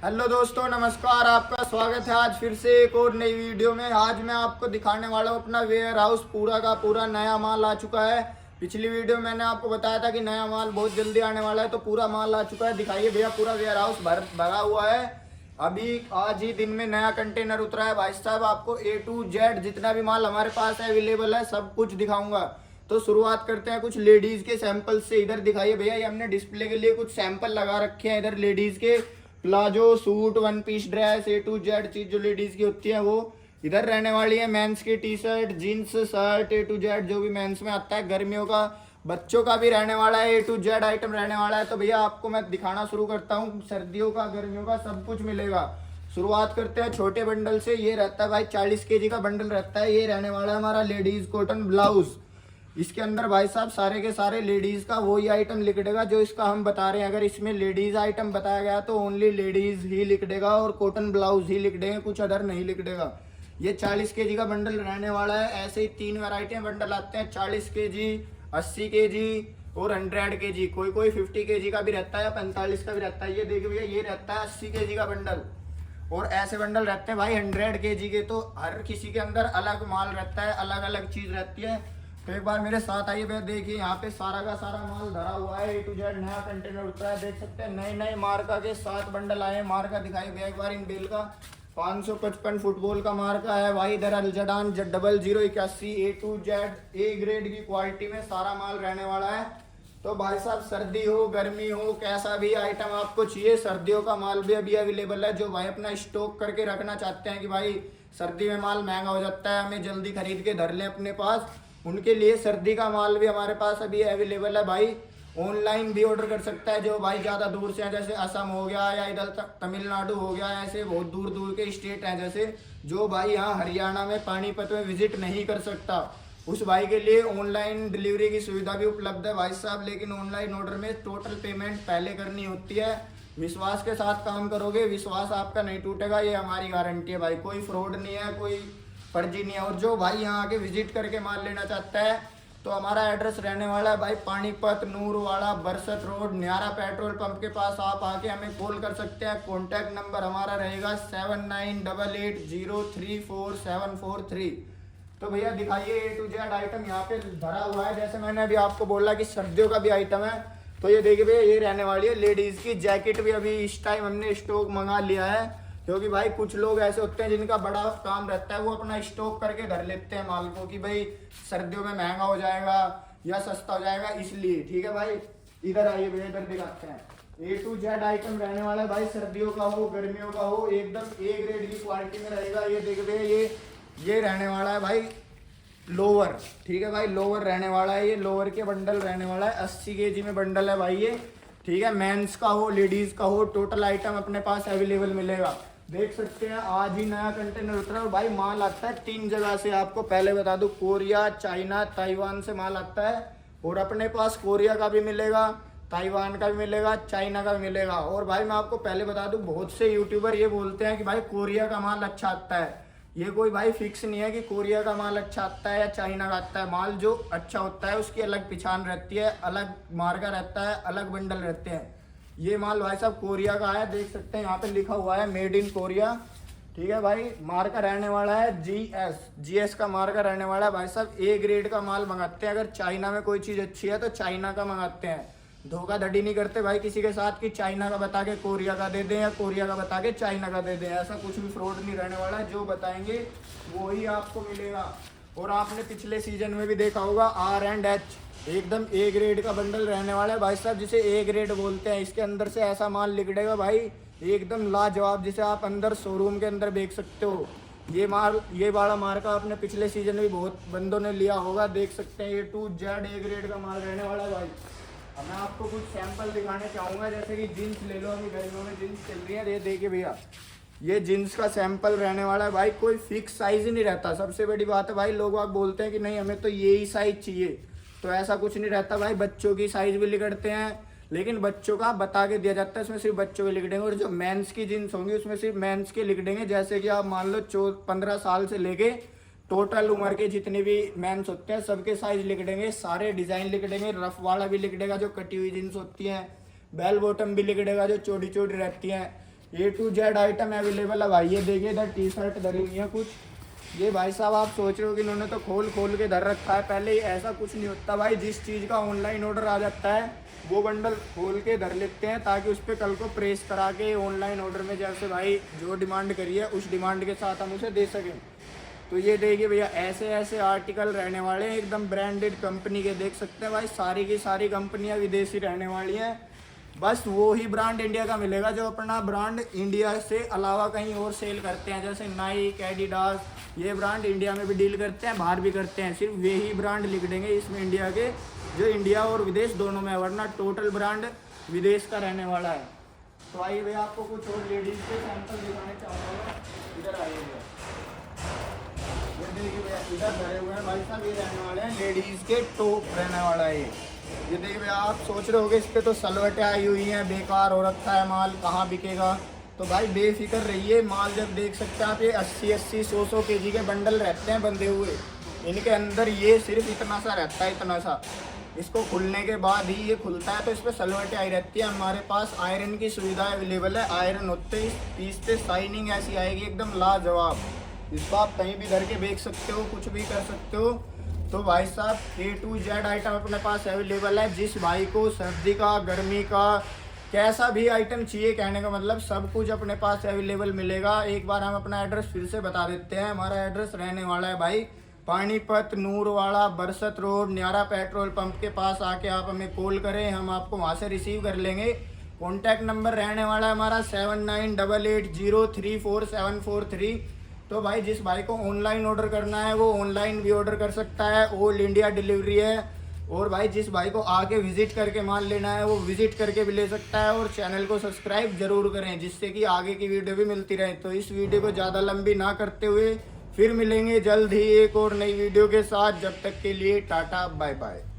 Hello दोस्तों, नमस्कार। आपका स्वागत है आज फिर से एक और नई वीडियो में। आज मैं आपको दिखाने वाला हूँ अपना वेयर हाउस। पूरा का पूरा नया माल आ चुका है। पिछली वीडियो में मैंने आपको बताया था कि नया माल बहुत जल्दी आने वाला है, तो पूरा माल आ चुका है। दिखाइए भैया, पूरा वेयर हाउस भरा हुआ है। अभी आज ही दिन में नया कंटेनर उतरा है भाई साहब। आपको A to Z जितना भी माल हमारे पास अवेलेबल है सब कुछ दिखाऊंगा। तो शुरुआत करते हैं कुछ लेडीज के सैंपल से। इधर दिखाइए भैया, ये हमने डिस्प्ले के लिए कुछ सैंपल लगा रखे हैं। इधर लेडीज के palazzo, suit, one piece dress, A to Z चीज जो लेडीज की होती है वो इधर रहने वाली है। मेंस की T shirt, jeans, shirt, A to Z जो भी मेंस में आता है। गर्मियों का, बच्चों का भी रहने वाला है, A to Z आइटम रहने वाला है। तो भैया आपको मैं दिखाना शुरू करता हूँ। सर्दियों का, गर्मियों का सब कुछ मिलेगा। शुरुआत करते हैं छोटे बंडल से। ये रहता है भाई 40 kg का बंडल रहता है। ये रहने वाला है हमारा लेडीज कॉटन ब्लाउज। इसके अंदर भाई साहब सारे के सारे लेडीज का वही आइटम लिख देगा जो इसका हम बता रहे हैं। अगर इसमें लेडीज आइटम बताया गया तो ओनली लेडीज ही लिख देगा और कॉटन ब्लाउज ही लिख देंगे, कुछ अदर नहीं लिख देगा। ये 40 kg का बंडल रहने वाला है। ऐसे ही 3 वैरायटी बंडल आते हैं, 40 kg, 80 kg और 100 kg। कोई कोई 50 kg का भी रहता है, 45 का भी रहता है। ये देखिए भैया, ये रहता है 80 kg का बंडल। और ऐसे बंडल रहते हैं भाई 100 kg के। तो हर किसी के अंदर अलग माल रहता है, अलग अलग चीज रहती है। तो एक बार मेरे साथ आइए भैया, देखिए यहाँ पे सारा का सारा माल धरा हुआ है। A to Z नया कंटेनर उतरा है, देख सकते हैं। नए नए मार्का के 7 बंडल आए हैं। मार्का दिखाई भैया एक बार इन बेल का। 555 फुटबॉल का मार्का है भाई। इधर अल्जडान 0081 A to Z A grade की क्वालिटी में सारा माल रहने वाला है। तो भाई साहब सर्दी हो, गर्मी हो, कैसा भी आइटम आपको चाहिए, सर्दियों का माल भी अभी अवेलेबल है। जो भाई अपना स्टॉक करके रखना चाहते हैं कि भाई सर्दी में माल महंगा हो जाता है, हमें जल्दी खरीद के धर लें अपने पास, उनके लिए सर्दी का माल भी हमारे पास अभी अवेलेबल है भाई। ऑनलाइन भी ऑर्डर कर सकता है जो भाई ज़्यादा दूर से हैं, जैसे असम हो गया या इधर तक तमिलनाडु हो गया। ऐसे बहुत दूर दूर के स्टेट हैं, जैसे जो भाई यहाँ हरियाणा में पानीपत में विजिट नहीं कर सकता, उस भाई के लिए ऑनलाइन डिलीवरी की सुविधा भी उपलब्ध है भाई साहब। लेकिन ऑनलाइन ऑर्डर में टोटल पेमेंट पहले करनी होती है। विश्वास के साथ काम करोगे, विश्वास आपका नहीं टूटेगा, ये हमारी गारंटी है भाई। कोई फ्रॉड नहीं है, कोई फर्जी नहीं है। और जो भाई यहाँ आके विजिट करके माल लेना चाहता है तो हमारा एड्रेस रहने वाला है भाई पानीपत, नूरवाड़ा, बरसत रोड, न्यारा पेट्रोल पंप के पास। आप आके हमें कॉल कर सकते हैं। कॉन्टैक्ट नंबर हमारा रहेगा 7988034743। तो भैया दिखाइए A to Z आइटम यहाँ पे भरा हुआ है। जैसे मैंने अभी आपको बोला कि सर्दियों का भी आइटम है, तो ये देखिए भैया, ये रहने वाली है लेडीज की जैकेट भी। अभी इस टाइम हमने स्टॉक मंगा लिया है, क्योंकि भाई कुछ लोग ऐसे होते हैं जिनका बड़ा काम रहता है, वो अपना स्टॉक करके धर लेते हैं माल को कि भाई सर्दियों में महंगा हो जाएगा या सस्ता हो जाएगा, इसलिए। ठीक है भाई, इधर आइए भैया, इधर दिखाते हैं। A to Z आइटम रहने वाला है भाई। सर्दियों का हो, गर्मियों का हो, एकदम A ग्रेड की क्वालिटी में रहेगा। ये देखिए भैया, ये रहने वाला है भाई लोअर। ठीक है भाई, लोअर रहने वाला है। ये लोअर के बंडल रहने वाला है। 80 kg में बंडल है भाई ये। ठीक है, मेंस का हो, लेडीज का हो, टोटल आइटम अपने पास अवेलेबल मिलेगा। देख सकते हैं आज ही नया कंटेनर उतरा है भाई। माल आता है 3 जगह से, आपको पहले बता दूं। कोरिया, चाइना, ताइवान से माल आता है। और अपने पास कोरिया का भी मिलेगा, ताइवान का भी मिलेगा, चाइना का भी मिलेगा। और भाई मैं आपको पहले बता दूं, बहुत से यूट्यूबर ये बोलते हैं कि भाई कोरिया का माल अच्छा आता है। ये कोई भाई फिक्स नहीं है कि कोरिया का माल अच्छा आता है या चाइना का आता है। माल जो अच्छा होता है उसकी अलग पहचान रहती है, अलग मार्का रहता है, अलग बंडल रहते हैं। ये माल भाई साहब कोरिया का है, देख सकते हैं यहाँ पे लिखा हुआ है मेड इन कोरिया। ठीक है भाई, मार्का रहने वाला है GS का मार्का रहने वाला है भाई साहब। A ग्रेड का माल मंगाते हैं। अगर चाइना में कोई चीज़ अच्छी है तो चाइना का मंगाते हैं। धोखाधड़ी नहीं करते भाई किसी के साथ कि चाइना का बता के कोरिया का दे दें या कोरिया का बता के चाइना का दे दें। ऐसा कुछ भी फ्रॉड नहीं रहने वाला है। जो बताएंगे वो ही आपको मिलेगा। और आपने पिछले सीजन में भी देखा होगा R&H एकदम A ग्रेड का बंडल रहने वाला है भाई साहब, जिसे A ग्रेड बोलते हैं। इसके अंदर से ऐसा माल निकलेगा भाई एकदम लाजवाब, जिसे आप अंदर शोरूम के अंदर देख सकते हो। ये माल, ये वाला मार्का आपने पिछले सीजन में बहुत बंदों ने लिया होगा। देख सकते हैं A to Z A grade का माल रहने वाला है भाई। अब मैं आपको कुछ सैंपल दिखाने चाहूँगा, जैसे कि जीन्स ले लो। अभी गर्मियों में जीन्स चल रही है। ये देखिए भैया, ये जीन्स का सैंपल रहने वाला है भाई। कोई फिक्स साइज ही नहीं रहता। सबसे बड़ी बात है भाई, लोग आप बोलते हैं कि नहीं हमें तो ये ही साइज चाहिए, तो ऐसा कुछ नहीं रहता भाई। बच्चों की साइज भी लिखते हैं, लेकिन बच्चों का बता के दिया जाता है, उसमें सिर्फ बच्चों के लिख देंगे। और जो मेंस की जीन्स होंगी उसमें सिर्फ मेंस के लिख देंगे। जैसे कि आप मान लो 15 साल से लेके टोटल उम्र के जितने भी मेंस होते हैं सबके साइज लिख देंगे, सारे डिजाइन लिख देंगे। रफ वाला भी लिख देगा जो कटी हुई जीन्स होती हैं, बेल बॉटम भी लिख देगा जो चौड़ी चौड़ी रहती हैं। A to Z item available है भाई। ये देखिए इधर टी शर्ट धरी हुई है कुछ। ये भाई साहब आप सोच रहे हो कि इन्होंने तो खोल खोल के धर रखा है, पहले ऐसा कुछ नहीं होता भाई। जिस चीज़ का ऑनलाइन ऑर्डर आ जाता है वो बंडल खोल के धर लेते हैं, ताकि उस पर कल को प्रेस करा के ऑनलाइन ऑर्डर में जैसे भाई जो डिमांड करी है उस डिमांड के साथ हम उसे दे सकें। तो ये देखिए भैया ऐसे ऐसे आर्टिकल रहने वाले हैं, एकदम ब्रांडेड कंपनी के। देख सकते हैं भाई सारी की सारी कंपनियां विदेशी रहने वाली हैं। बस वो ही ब्रांड इंडिया का मिलेगा जो अपना ब्रांड इंडिया से अलावा कहीं और सेल करते हैं, जैसे नाइक, एडिडास। ये ब्रांड इंडिया में भी डील करते हैं, बाहर भी करते हैं। सिर्फ वे ही ब्रांड लिख देंगे इसमें इंडिया के, जो इंडिया और विदेश दोनों में है, वरना टोटल ब्रांड विदेश का रहने वाला है। तो आइए भैया आपको कुछ और लेडीज़ के सैंपल दिखाने चाहूँगा। इधर आइएगा, ये देखिए भैया इधर भरे हुए हैं भाई साहब। ये रहने वाले हैं लेडीज़ के टॉप रहने वाला है ये देखिए भैया। आप सोच रहे होगे इस पर तो सलवटें आई हुई हैं, बेकार हो रखा है माल, कहाँ बिकेगा। तो भाई बेफिक्र रहिए, माल जब देख सकते हैं आप, ये 80-80, 100-100 kg के बंडल रहते हैं बंधे हुए। इनके अंदर ये सिर्फ इतना सा रहता है, इतना सा। इसको खुलने के बाद ही ये खुलता है, तो इस पर सलवटें आई रहती है। हमारे पास आयरन की सुविधा अवेलेबल है। आयरन होते ही पीसते शाइनिंग ऐसी आएगी एकदम लाजवाब। इसको आप कहीं भी धर के बेच सकते हो, कुछ भी कर सकते हो। तो भाई साहब A to Z आइटम अपने पास अवेलेबल है। जिस भाई को सर्दी का, गर्मी का, कैसा भी आइटम चाहिए, कहने का मतलब सब कुछ अपने पास अवेलेबल मिलेगा। एक बार हम अपना एड्रेस फिर से बता देते हैं। हमारा एड्रेस रहने वाला है भाई पानीपत, नूरवाड़ा, बरसत रोड, न्यारा पेट्रोल पंप के पास आके आप हमें कॉल करें, हम आपको वहाँ से रिसीव कर लेंगे। कॉन्टैक्ट नंबर रहने वाला है हमारा 7988034743। तो भाई जिस भाई को ऑनलाइन ऑर्डर करना है वो ऑनलाइन भी ऑर्डर कर सकता है, ऑल इंडिया डिलीवरी है। और भाई जिस भाई को आके विजिट करके माल लेना है वो विजिट करके भी ले सकता है। और चैनल को सब्सक्राइब जरूर करें, जिससे कि आगे की वीडियो भी मिलती रहे। तो इस वीडियो को ज़्यादा लंबी ना करते हुए फिर मिलेंगे जल्द ही एक और नई वीडियो के साथ। जब तक के लिए टाटा बाय बाय।